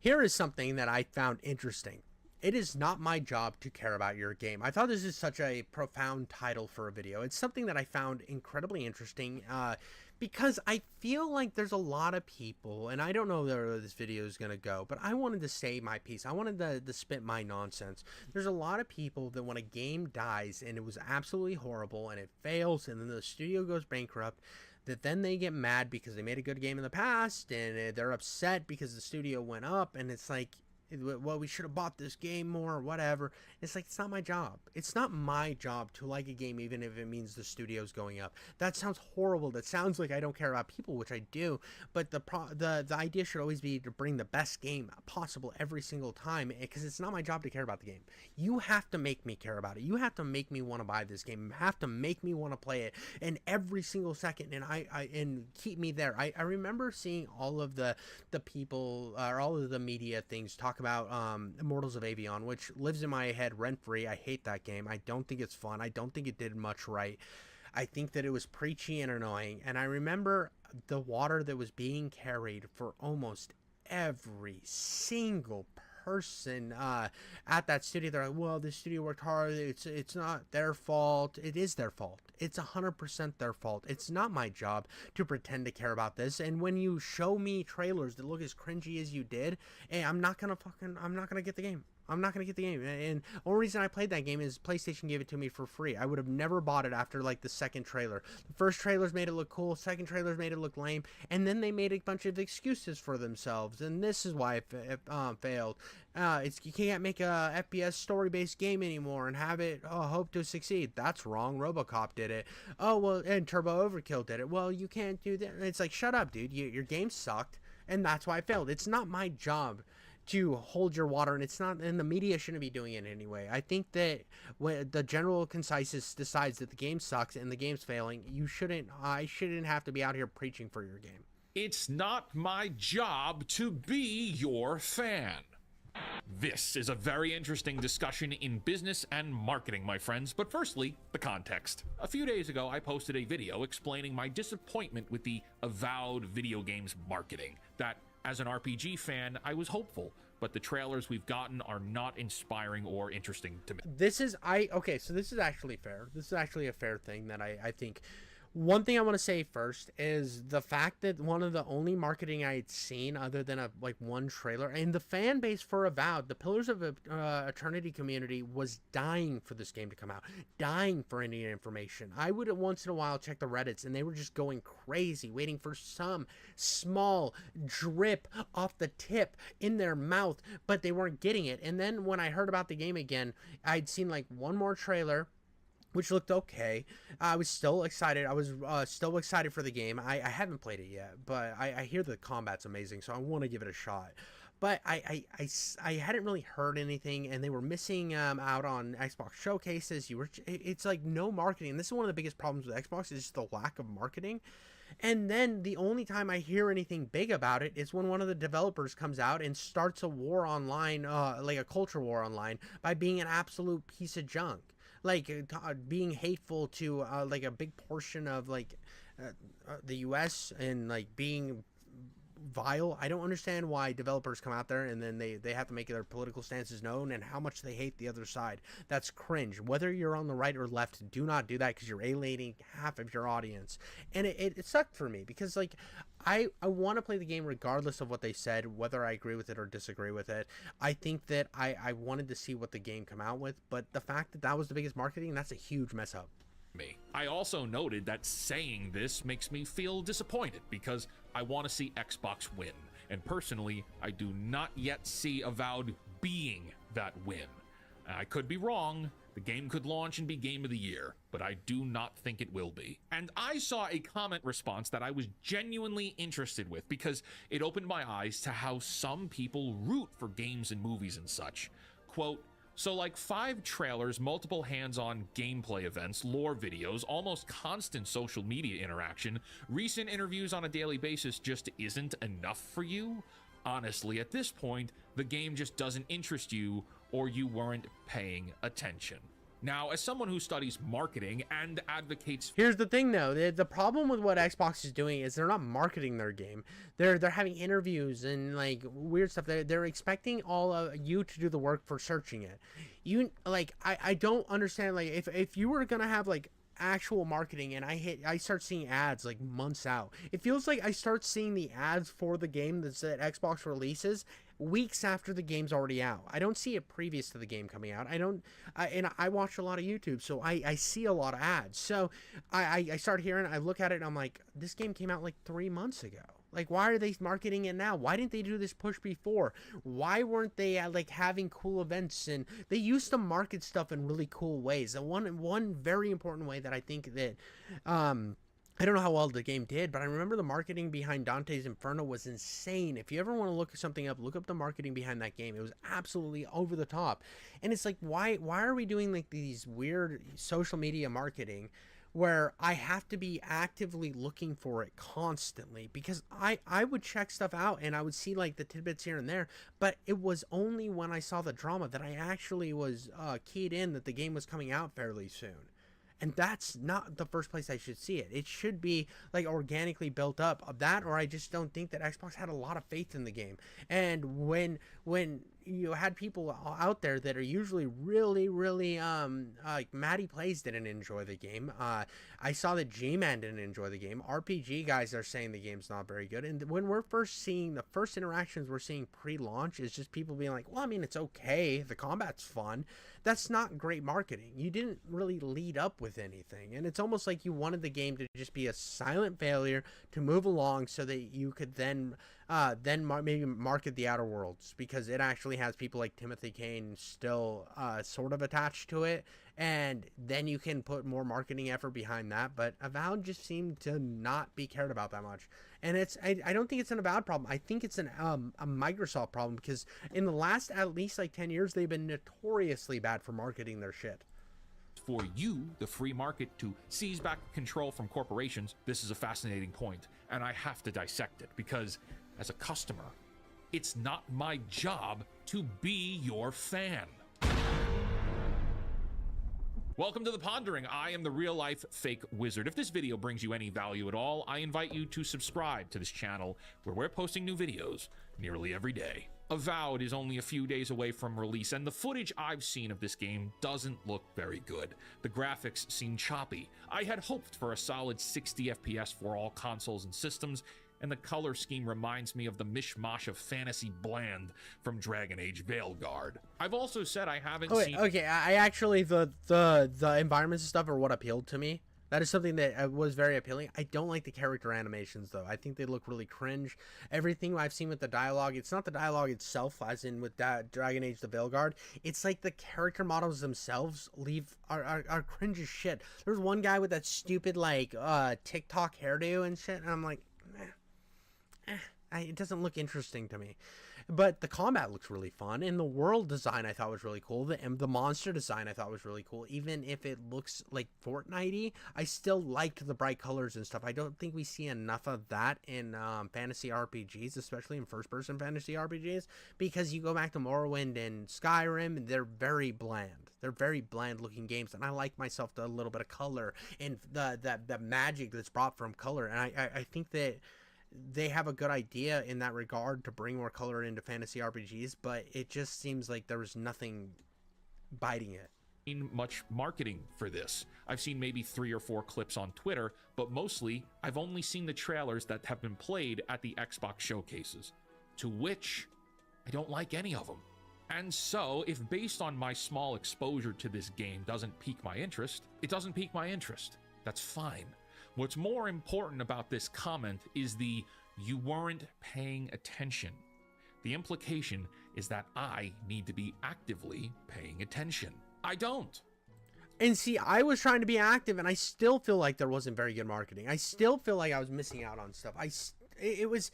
Here is something that I found interesting. It is not my job to care about your game. I thought this is such a profound title for a video. It's something that I found incredibly interesting because I feel like there's a lot of people, and I don't know where this video is going to go, but I wanted to say my piece. I wanted to spit my nonsense. There's a lot of people that when a game dies and it was absolutely horrible and it fails and then the studio goes bankrupt, that then they get mad because they made a good game in the past and they're upset because the studio went up, and it's like, well, we should have bought this game more or whatever. It's like, it's not my job. It's not my job to like a game even if it means the studio's going up. That sounds horrible. That sounds like I don't care about people, which I do, but the idea should always be to bring the best game possible every single time, because it's not my job to care about the game. You have to make me care about it. You have to make me want to buy this game. You have to make me want to play it and every single second, and and keep me there. I remember seeing all of the people or all of the media things talk about Immortals of Avion, which lives in my head rent-free. I hate that game. I don't think it's fun. I don't think it did much right. I think that it was preachy and annoying, and I remember the water that was being carried for almost every single person at that studio. They're like, well, the studio worked hard, it's not their fault. It is their fault. It's 100% their fault. It's not my job to pretend to care about this. And when you show me trailers that look as cringy as you did, hey, I'm not gonna get the game. I'm not going to get the game. And the only reason I played that game is PlayStation gave it to me for free. I would have never bought it after like the second trailer. The first trailers made it look cool. Second trailers made it look lame. And then they made a bunch of excuses for themselves. And this is why it failed. You can't make a FPS story-based game anymore and have it hope to succeed. That's wrong. RoboCop did it. Oh, well, and Turbo Overkill did it. Well, you can't do that. It's like, shut up, dude. Your game sucked. And that's why I failed. It's not my job to hold your water, and it's not, and the media shouldn't be doing it anyway. I think that when the general consensus decides that the game sucks and the game's failing, I shouldn't have to be out here preaching for your game. It's not my job to be your fan. This is a very interesting discussion in business and marketing, my friends, but firstly, the context. A few days ago, I posted a video explaining my disappointment with the Avowed video games marketing. That, as an RPG fan, I was hopeful, but the trailers we've gotten are not inspiring or interesting to me. Okay, so this is actually fair. This is actually a fair thing that I think. One thing I want to say first is the fact that one of the only marketing I had seen other than one trailer, and the fan base for Avowed, the Pillars of Eternity community, was dying for this game to come out, dying for any information. I would once in a while check the Reddits, and they were just going crazy, waiting for some small drip off the tip in their mouth, but they weren't getting it. And then when I heard about the game again, I'd seen like one more trailer, which looked okay. I was still excited. I was still excited for the game. I haven't played it yet, but I hear the combat's amazing, so I want to give it a shot. But I hadn't really heard anything, and they were missing out on Xbox showcases. It's like no marketing. This is one of the biggest problems with Xbox, is just the lack of marketing. And then the only time I hear anything big about it is when one of the developers comes out and starts a war online, like a culture war online, by being an absolute piece of junk. Like being hateful to like a big portion of the US, and like being vile. I don't understand why developers come out there and then they have to make their political stances known and how much they hate the other side. That's cringe. Whether you're on the right or left, do not do that, because you're alienating half of your audience. And it sucked for me, because like I want to play the game regardless of what they said, whether I agree with it or disagree with it. I think that I wanted to see what the game come out with, but the fact that that was the biggest marketing, that's a huge mess up. I also noted that saying this makes me feel disappointed, because I want to see Xbox win, and personally, I do not yet see Avowed being that win. I could be wrong. The game could launch and be Game of the Year, but I do not think it will be. And I saw a comment response that I was genuinely interested with, because it opened my eyes to how some people root for games and movies and such. Quote, "So like 5 trailers, multiple hands-on gameplay events, lore videos, almost constant social media interaction, recent interviews on a daily basis just isn't enough for you? Honestly, at this point, the game just doesn't interest you, or you weren't paying attention." Now, as someone who studies marketing and advocates, Here's the thing, though. The problem with what Xbox is doing is they're not marketing their game. They're having interviews and like weird stuff. They're expecting all of you to do the work for searching it. You like I don't understand. Like if you were gonna have like actual marketing and I start seeing ads like months out. It feels like I start seeing the ads for the game that Xbox releases weeks after the game's already out. I don't see it previous to the game coming out. And I watch a lot of YouTube, so I see a lot of ads. So I start hearing, I look at it and I'm like, this game came out like 3 months ago. Like, why are they marketing it now? Why didn't they do this push before? Why weren't they like having cool events? And they used to market stuff in really cool ways. And one very important way that I think that I don't know how well the game did, but I remember the marketing behind Dante's Inferno was insane. If you ever want to look something up, look up the marketing behind that game. It was absolutely over the top. And it's like, why are we doing like these weird social media marketing where I have to be actively looking for it constantly? Because I would check stuff out and I would see like the tidbits here and there, but it was only when I saw the drama that I actually was keyed in that the game was coming out fairly soon. And that's not the first place I should see it. It should be like organically built up of that, or I just don't think that Xbox had a lot of faith in the game. And when you had people out there that are usually really like Matty Plays didn't enjoy the game. I saw that G-Man didn't enjoy the game. RPG guys are saying the game's not very good. And when we're first seeing the first interactions we're seeing pre-launch is just people being like, well, I mean, it's okay. The combat's fun. That's not great marketing. You didn't really lead up with anything. And it's almost like you wanted the game to just be a silent failure to move along so that you could then maybe market the Outer Worlds, because it actually has people like Timothy Kane still sort of attached to it, and then you can put more marketing effort behind that. But Avowed just seemed to not be cared about that much, and I don't think it's an Avowed problem. I think it's a Microsoft problem, because in the last at least like 10 years they've been notoriously bad for marketing their shit. for you, the free market, to seize back control from corporations, this is a fascinating point, and I have to dissect it, because as a customer, it's not my job to be your fan. Welcome to The Pondering. I am the real-life fake wizard. If this video brings you any value at all, I invite you to subscribe to this channel, where we're posting new videos nearly every day. Avowed is only a few days away from release, and the footage I've seen of this game doesn't look very good. The graphics seem choppy. I had hoped for a solid 60 FPS for all consoles and systems, and the color scheme reminds me of the mishmash of fantasy bland from Dragon Age Veilguard. I've also said I haven't seen... Okay, I actually, the environments and stuff are what appealed to me. That is something that was very appealing. I don't like the character animations, though. I think they look really cringe. Everything I've seen with the dialogue, it's not the dialogue itself, as in with that Dragon Age the Veilguard. It's like the character models themselves are cringe as shit. There's one guy with that stupid, like, TikTok hairdo and shit, and I'm like, it doesn't look interesting to me. But the combat looks really fun, and the world design I thought was really cool. The monster design I thought was really cool. Even if it looks like Fortnite-y, I still liked the bright colors and stuff. I don't think we see enough of that in fantasy RPGs, especially in first-person fantasy RPGs, because you go back to Morrowind and Skyrim, and they're very bland. They're very bland-looking games, and I like myself a little bit of color and the magic that's brought from color. And I think that they have a good idea in that regard to bring more color into fantasy RPGs, but it just seems like there was nothing biting it. Much marketing for this. I've seen maybe 3 or 4 clips on Twitter, but mostly I've only seen the trailers that have been played at the Xbox showcases, to which I don't like any of them. And so, if based on my small exposure to this game doesn't pique my interest, it doesn't pique my interest. That's fine. What's more important about this comment is the "you weren't paying attention." The implication is that I need to be actively paying attention. I don't. And see, I was trying to be active, and I still feel like there wasn't very good marketing. I still feel like I was missing out on stuff. it was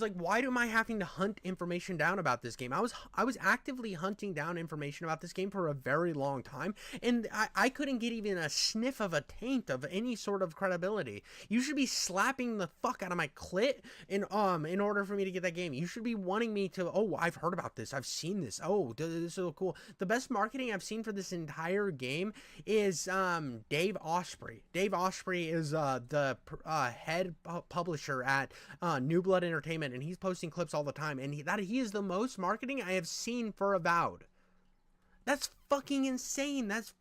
like, why am I having to hunt information down about this game? I was actively hunting down information about this game for a very long time, and I couldn't get even a sniff of a taint of any sort of credibility. You should be slapping the fuck out of my clit in order for me to get that game. You should be wanting me to, oh, I've heard about this, I've seen this, oh, this is so cool. The best marketing I've seen for this entire game is Dave Osprey. Dave Osprey is the head publisher at New Blood Entertainment, and he's posting clips all the time, and he is the most marketing I have seen for Avowed. That's fucking insane. That's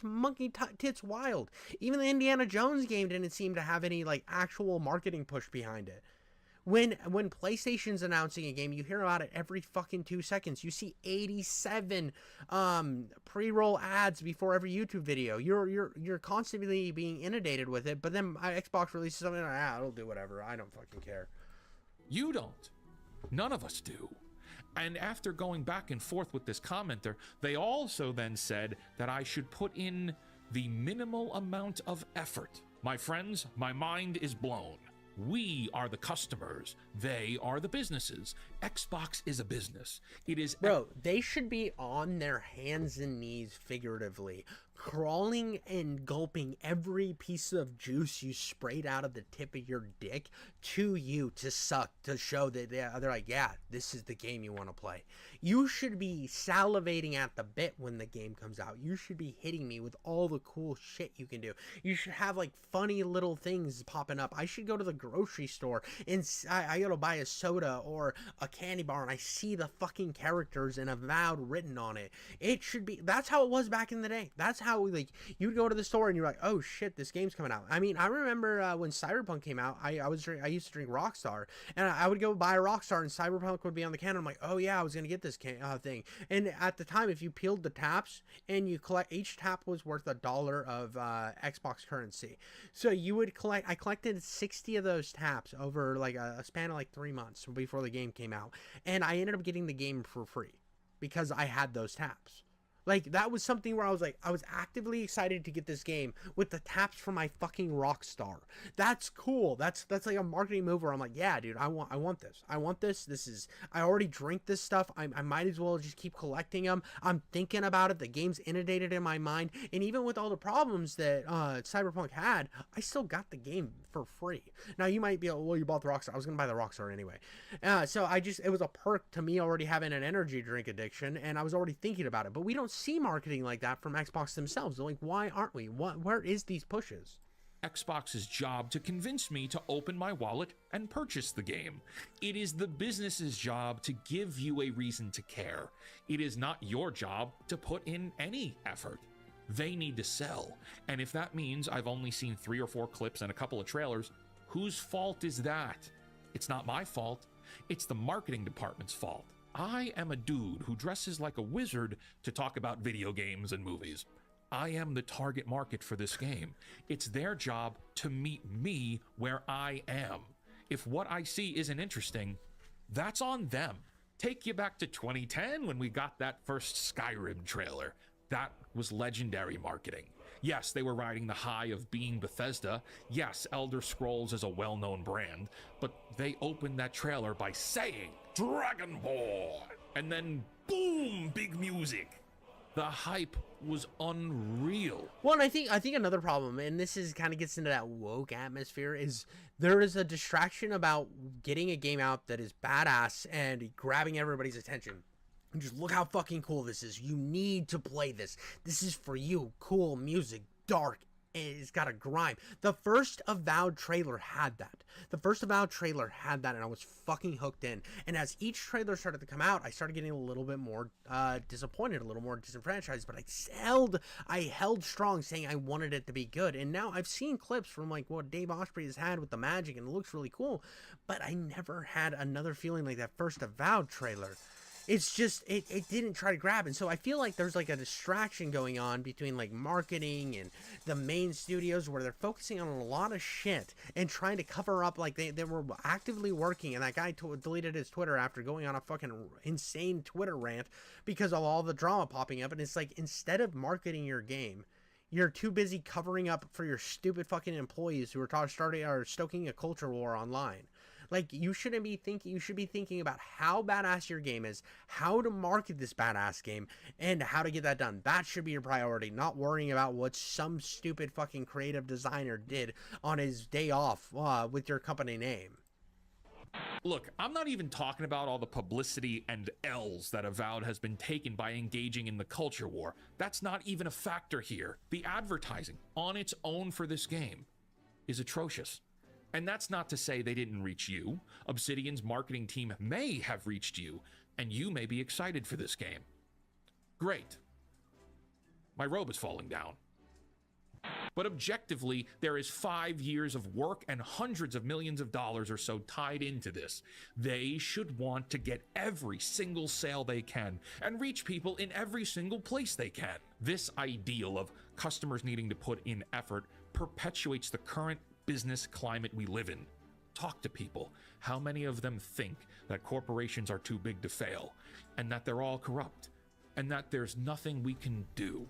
monkey tits wild. Even the Indiana Jones game didn't seem to have any like actual marketing push behind it. When PlayStation's announcing a game, you hear about it every fucking 2 seconds. You see 87 pre-roll ads before every YouTube video. You're constantly being inundated with it. But then Xbox releases something like, it'll do whatever. I don't fucking care. You don't. None of us do. And after going back and forth with this commenter, they also then said that I should put in the minimal amount of effort. My friends, my mind is blown. We are the customers. They are the businesses. Xbox is a business. It is... Bro, they should be on their hands and knees, figuratively, crawling and gulping every piece of juice you sprayed out of the tip of your dick to you to suck, to show that they're like, yeah, this is the game you want to play. You should be salivating at the bit when the game comes out. You should be hitting me with all the cool shit you can do. You should have like funny little things popping up. I should go to the grocery store and I go to buy a soda or a candy bar and I see the fucking characters and Avowed written on it. It should be, that's how it was back in the day. That's how, like, you'd go to the store and you're like, oh shit, this game's coming out. I mean, I remember when Cyberpunk came out, I used to drink Rockstar, and I would go buy a Rockstar and Cyberpunk would be on the can. I'm like, oh yeah, I was gonna get this thing. And at the time, if you peeled the taps and you collect, each tap was worth $1 of Xbox currency. So you would collect, I collected 60 of those taps over like a span of like 3 months before the game came out, and I ended up getting the game for free because I had those taps. Like, that was something where I was like, I was actively excited to get this game with the taps from my fucking Rockstar. That's cool. That's like a marketing move where I'm like, yeah, dude, I want this. I want this. This is, I already drink this stuff. I might as well just keep collecting them. I'm thinking about it. The game's inundated in my mind. And even with all the problems that Cyberpunk had, I still got the game for free. Now, you might be like, well, you bought the Rockstar. I was going to buy the Rockstar anyway. So it was a perk to me already having an energy drink addiction, and I was already thinking about it. But we don't see marketing like that from Xbox themselves. They're like, why aren't we? Where is these pushes? Xbox's job to convince me to open my wallet and purchase the game. It is the business's job to give you a reason to care. It is not your job to put in any effort. They need to sell. And if that means I've only seen 3 or 4 clips and a couple of trailers, whose fault is that? It's not my fault. It's the marketing department's fault. I am a dude who dresses like a wizard to talk about video games and movies. I am the target market for this game. It's their job to meet me where I am. If what I see isn't interesting, that's on them. Take you back to 2010 when we got that first Skyrim trailer. That was legendary marketing. Yes, they were riding the high of being Bethesda. Yes, Elder Scrolls is a well-known brand, but they opened that trailer by saying Dragonborn, and then boom, big music. The hype was unreal. Well, and I think another problem, and this is kind of gets into that woke atmosphere, is there is a distraction about getting a game out that is badass and grabbing everybody's attention. And just look how fucking cool this is. You need to play this. This is for you. Cool music, dark, and it's got a grime. The first Avowed trailer had that. And I was fucking hooked in. And as each trailer started to come out, I started getting a little bit more disappointed, a little more disenfranchised. But I held strong, saying I wanted it to be good. And now I've seen clips from like what Dave Osprey has had with the magic, and it looks really cool. But I never had another feeling like that first Avowed trailer. It's just, it didn't try to grab. And so I feel like there's like a distraction going on between like marketing and the main studios where they're focusing on a lot of shit and trying to cover up, like they were actively working. And that guy deleted his Twitter after going on a fucking insane Twitter rant because of all the drama popping up. And it's like, instead of marketing your game, you're too busy covering up for your stupid fucking employees who are stoking a culture war online. Like, you shouldn't be thinking, you should be thinking about how badass your game is, how to market this badass game, and how to get that done. That should be your priority, not worrying about what some stupid fucking creative designer did on his day off with your company name. Look, I'm not even talking about all the publicity and L's that Avowed has been taken by engaging in the culture war. That's not even a factor here. The advertising on its own for this game is atrocious. And that's not to say they didn't reach you. Obsidian's marketing team may have reached you, and you may be excited for this game. Great. My robe is falling down. But objectively, there is 5 years of work and hundreds of millions of dollars or so tied into this. They should want to get every single sale they can and reach people in every single place they can. This ideal of customers needing to put in effort perpetuates the current business climate we live in. Talk to people. How many of them think that corporations are too big to fail, and that they're all corrupt, and that there's nothing we can do?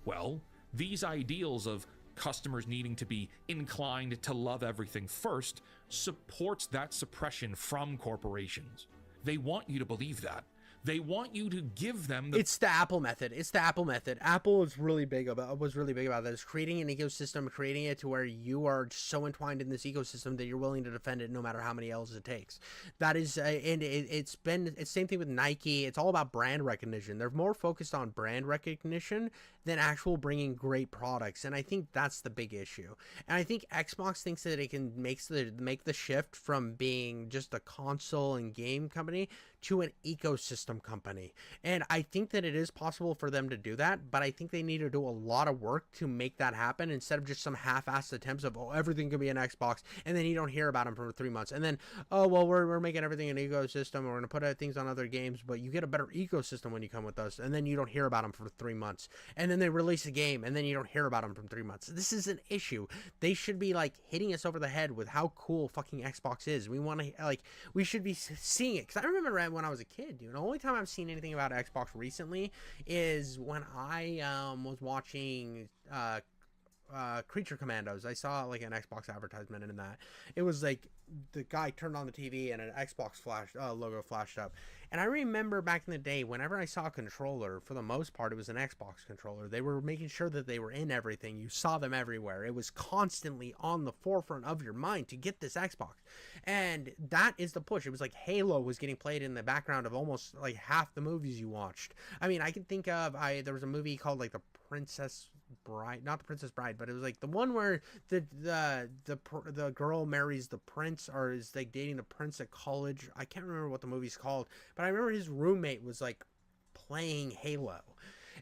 Well, these ideals of customers needing to be inclined to love everything first supports that suppression from corporations. They want you to believe that. They want you to give them the... It's the Apple method. It's the Apple method. Apple was really big about this, creating an ecosystem, creating it to where you are so entwined in this ecosystem that you're willing to defend it no matter how many L's it takes. That is, and it's same thing with Nike. It's all about brand recognition. They're more focused on brand recognition than actual bringing great products, and I think that's the big issue. And I think Xbox thinks that it can make the shift from being just a console and game company to an ecosystem company. And I think that it is possible for them to do that, but I think they need to do a lot of work to make that happen instead of just some half-assed attempts of, oh, everything can be an Xbox, and then you don't hear about them for 3 months. And then, oh, well, we're making everything an ecosystem, we're going to put things on other games, but you get a better ecosystem when you come with us, and then you don't hear about them for 3 months. And then they release a game, and then you don't hear about them for 3 months. This is an issue. They should be, like, hitting us over the head with how cool fucking Xbox is. We want to, like, we should be seeing it. Because I remember when I was a kid, dude, the only time I've seen anything about Xbox recently is when I was watching Creature Commandos. I saw like an Xbox advertisement in that. It was like the guy turned on the TV and an Xbox logo flashed up. And I remember back in the day, whenever I saw a controller, for the most part, it was an Xbox controller. They were making sure that they were in everything. You saw them everywhere. It was constantly on the forefront of your mind to get this Xbox. And that is the push. It was like Halo was getting played in the background of almost like half the movies you watched. I mean, I can think of, there was a movie called like The Princess Bride, not The Princess Bride, but it was like the one where the girl marries the prince, or is like dating the prince at college. I can't remember what the movie's called, but I remember his roommate was like playing Halo.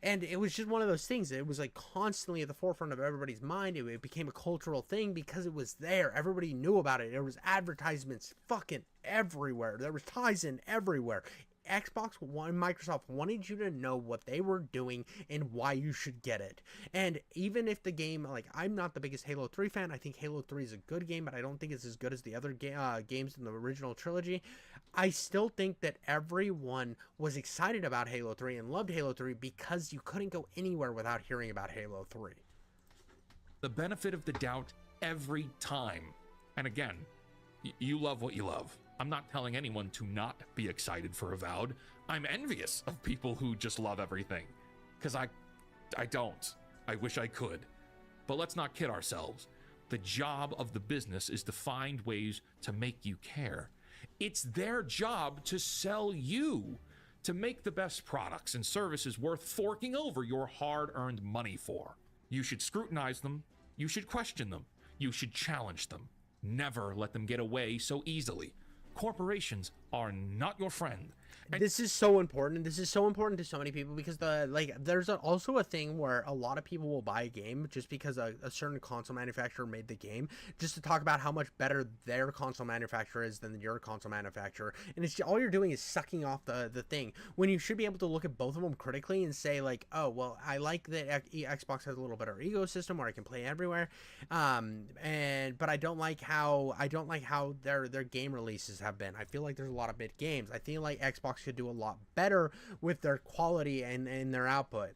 And it was just one of those things. It was like constantly at the forefront of everybody's mind. It became a cultural thing because it was there. Everybody knew about it. There was advertisements fucking everywhere. There was ties in everywhere. Microsoft wanted you to know what they were doing and why you should get it. And even if the game, like, I'm not the biggest Halo 3 fan. I think Halo 3 is a good game, but I don't think it's as good as the other games in the original trilogy. I still think that everyone was excited about Halo 3 and loved Halo 3 because you couldn't go anywhere without hearing about Halo 3. The benefit of the doubt every time. And again, you love what you love. I'm not telling anyone to not be excited for Avowed. I'm envious of people who just love everything. Because I don't. I wish I could. But let's not kid ourselves. The job of the business is to find ways to make you care. It's their job to sell you, to make the best products and services worth forking over your hard-earned money for. You should scrutinize them. You should question them. You should challenge them. Never let them get away so easily. Corporations are not your friend. And this is so important. This is so important to so many people because there's also a thing where a lot of people will buy a game just because a certain console manufacturer made the game, just to talk about how much better their console manufacturer is than your console manufacturer. And it's all you're doing is sucking off the thing, when you should be able to look at both of them critically and say like, oh, well, I like that Xbox has a little better ecosystem where I can play everywhere, but I don't like how their game releases have been. I feel like there's a lot of mid games. I feel like Xbox could do a lot better with their quality and their output.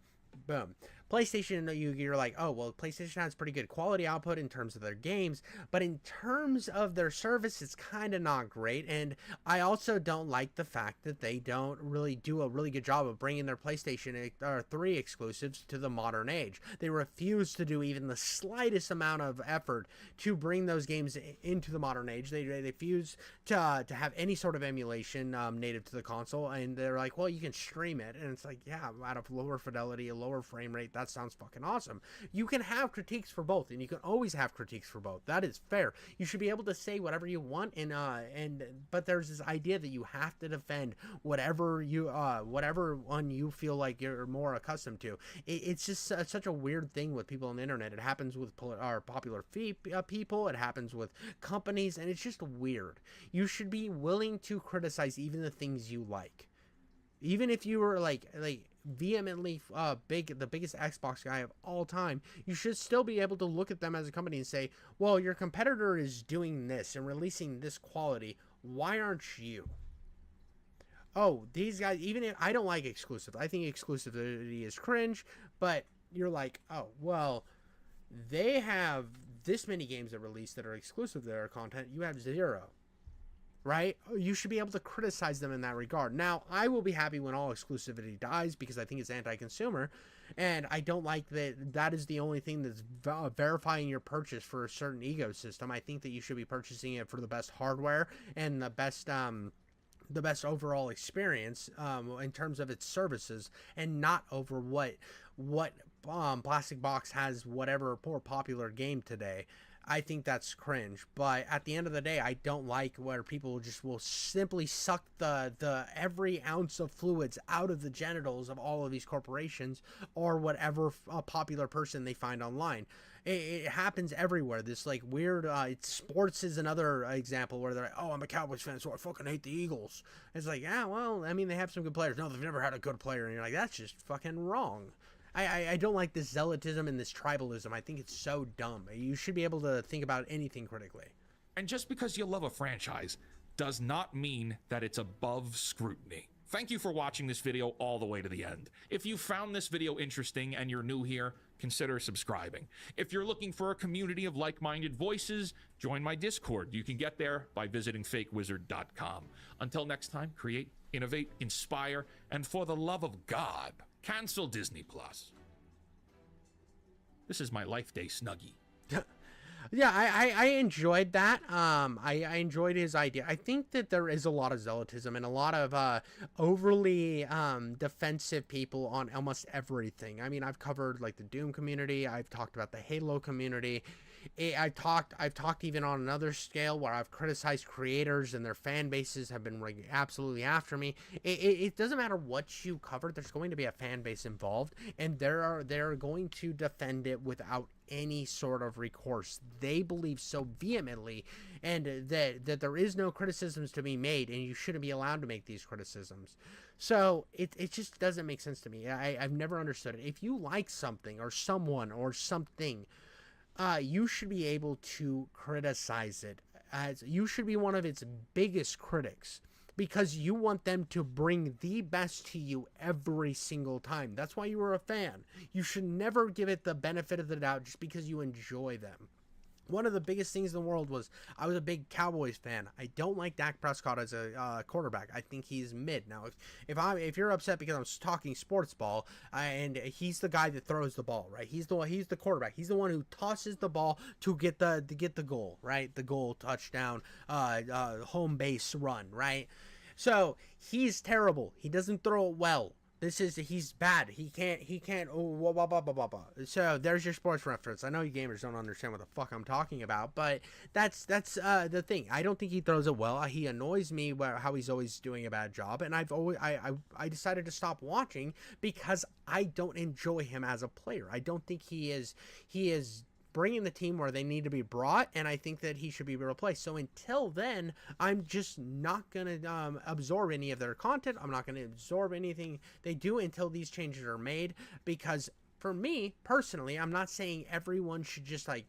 Boom. PlayStation, you're like, oh, well, PlayStation has pretty good quality output in terms of their games, but in terms of their service, it's kind of not great. And I also don't like the fact that they don't really do a really good job of bringing their PlayStation 3 exclusives to the modern age. They refuse to do even the slightest amount of effort to bring those games into the modern age. They refuse to have any sort of emulation native to the console, and they're like, well, you can stream it, and it's like, yeah, out of lower fidelity, a lower frame rate, that sounds fucking awesome. You can have critiques for both, and you can always have critiques for both. That is fair. You should be able to say whatever you want, but there's this idea that you have to defend whatever one you feel like you're more accustomed to. It's just such a weird thing with people on the internet. It happens with popular people. It happens with companies, and it's just weird. You should be willing to criticize even the things you like. Even if you were like vehemently the biggest Xbox guy of all time, you should still be able to look at them as a company and say, well, your competitor is doing this and releasing this quality. Why aren't you? Oh, these guys, even if I don't like exclusive, I think exclusivity is cringe, but you're like, oh, well, they have this many games that release that are exclusive to their content. You have 0. Right? You should be able to criticize them in that regard. Now, I will be happy when all exclusivity dies because I think it's anti-consumer, and I don't like that is the only thing that's verifying your purchase for a certain ecosystem. I think that you should be purchasing it for the best hardware and the best overall experience in terms of its services, and not over what Plastic Box has whatever poor popular game today. I think that's cringe, but at the end of the day, I don't like where people just will simply suck the every ounce of fluids out of the genitals of all of these corporations or whatever popular person they find online. It happens everywhere. This like weird sports is another example where they're like, oh, I'm a Cowboys fan, so I fucking hate the Eagles. It's like, yeah, well, I mean, they have some good players. No, they've never had a good player, and you're like, that's just fucking wrong. I don't like this zealotism and this tribalism. I think it's so dumb. You should be able to think about anything critically. And just because you love a franchise does not mean that it's above scrutiny. Thank you for watching this video all the way to the end. If you found this video interesting and you're new here, consider subscribing. If you're looking for a community of like-minded voices, join my Discord. You can get there by visiting fakewizard.com. Until next time, create, innovate, inspire, and for the love of God, cancel Disney Plus. This is my Life Day Snuggie. Yeah, I enjoyed that. I enjoyed his idea. I think that there is a lot of zealotism and a lot of overly defensive people on almost everything. I mean, I've covered like the Doom community. I've talked about the Halo community. I've talked even on another scale where I've criticized creators and their fan bases have been like absolutely after me. It doesn't matter what you cover. There's going to be a fan base involved, and they're going to defend it without any sort of recourse. They believe so vehemently, and that there is no criticisms to be made, and you shouldn't be allowed to make these criticisms. So it just doesn't make sense to me. I've never understood it. If you like something or someone or something, you should be able to criticize it. As you should be one of its biggest critics, because you want them to bring the best to you every single time. That's why you were a fan. You should never give it the benefit of the doubt just because you enjoy them. One of the biggest things in the world was I was a big Cowboys fan. I don't like Dak Prescott as a quarterback. I think he's mid. Now, if you're upset because I'm talking sports ball, and he's the guy that throws the ball, right? He's the quarterback. He's the one who tosses the ball to get the goal, right? The goal, touchdown, home base run, right? So he's terrible. He doesn't throw it well. He's bad. He can't. Oh, blah, blah, blah, blah, blah. So there's your sports reference. I know you gamers don't understand what the fuck I'm talking about, but that's the thing. I don't think he throws it well. He annoys me how he's always doing a bad job, and I decided to stop watching because I don't enjoy him as a player. I don't think he is bringing the team where they need to be brought, and I think that he should be replaced. So until then, I'm just not going to absorb any of their content. I'm not going to absorb anything they do until these changes are made, because for me, personally, I'm not saying everyone should just like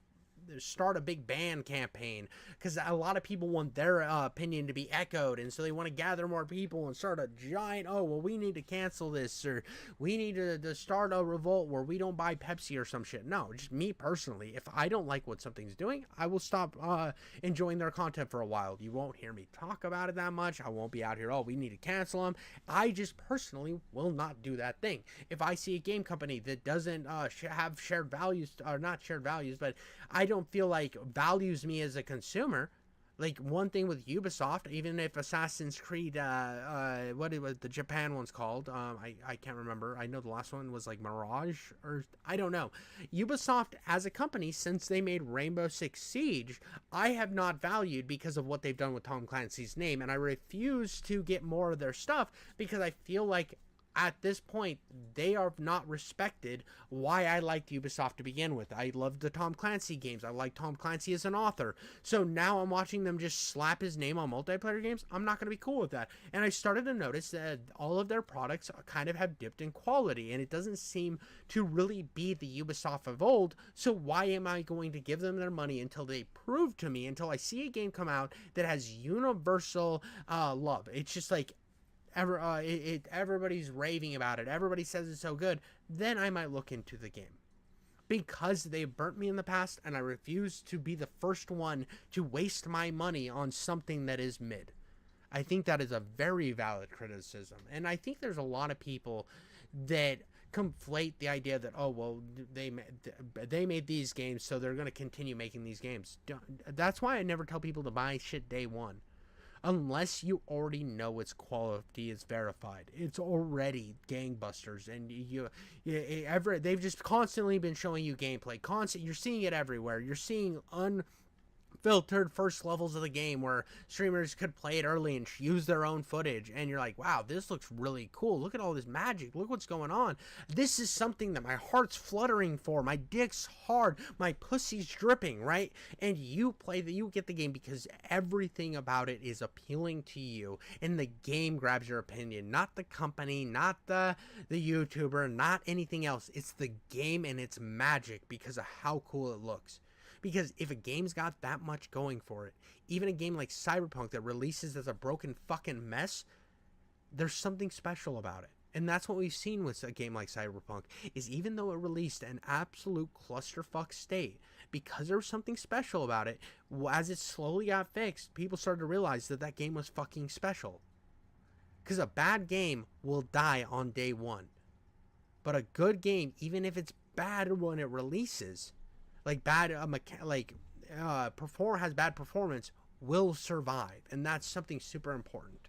start a big ban campaign, because a lot of people want their opinion to be echoed, and so they want to gather more people and start a giant, oh well, we need to cancel this, or we need to start a revolt where we don't buy Pepsi or some shit. No, just me personally, if I don't like what something's doing, I will stop enjoying their content for a while. You won't hear me talk about it that much. I won't be out here, oh, we need to cancel them. I just personally will not do that thing. If I see a game company that doesn't have shared values, or not shared values, but I don't feel like values me as a consumer. Like, one thing with Ubisoft, even if Assassin's Creed, what it was, the Japan one's called, I can't remember. I know the last one was like Mirage, or I don't know. Ubisoft as a company, since they made Rainbow Six Siege, I have not valued because of what they've done with Tom Clancy's name, and I refuse to get more of their stuff because I feel like at this point, they are not respected why I liked Ubisoft to begin with. I loved the Tom Clancy games. I like Tom Clancy as an author. So now I'm watching them just slap his name on multiplayer games. I'm not going to be cool with that. And I started to notice that all of their products kind of have dipped in quality, and it doesn't seem to really be the Ubisoft of old. So why am I going to give them their money until they prove to me, until I see a game come out that has universal love? It's just like, everybody's raving about it, everybody says it's so good, then I might look into the game. Because they've burnt me in the past, and I refuse to be the first one to waste my money on something that is mid. I think that is a very valid criticism, and I think there's a lot of people that conflate the idea that, oh well, they made these games, so they're going to continue making these games. That's why I never tell people to buy shit day one. Unless you already know its quality is verified. It's already gangbusters, and they've just constantly been showing you gameplay. You're seeing it everywhere. You're seeing unfiltered first levels of the game where streamers could play it early and use their own footage, and you're like, wow, this looks really cool. Look at all this magic. Look what's going on. This is something that my heart's fluttering for. My dick's hard. My pussy's dripping, right? And you get the game because everything about it is appealing to you, and the game grabs your opinion, not the company, not the YouTuber, not anything else. It's the game and its magic because of how cool it looks. Because if a game's got that much going for it, even a game like Cyberpunk that releases as a broken fucking mess, there's something special about it. And that's what we've seen with a game like Cyberpunk, is even though it released an absolute clusterfuck state, because there was something special about it, as it slowly got fixed, people started to realize that that game was fucking special. Because a bad game will die on day one. But a good game, even if it's bad when it releases, has bad performance, will survive, and that's something super important.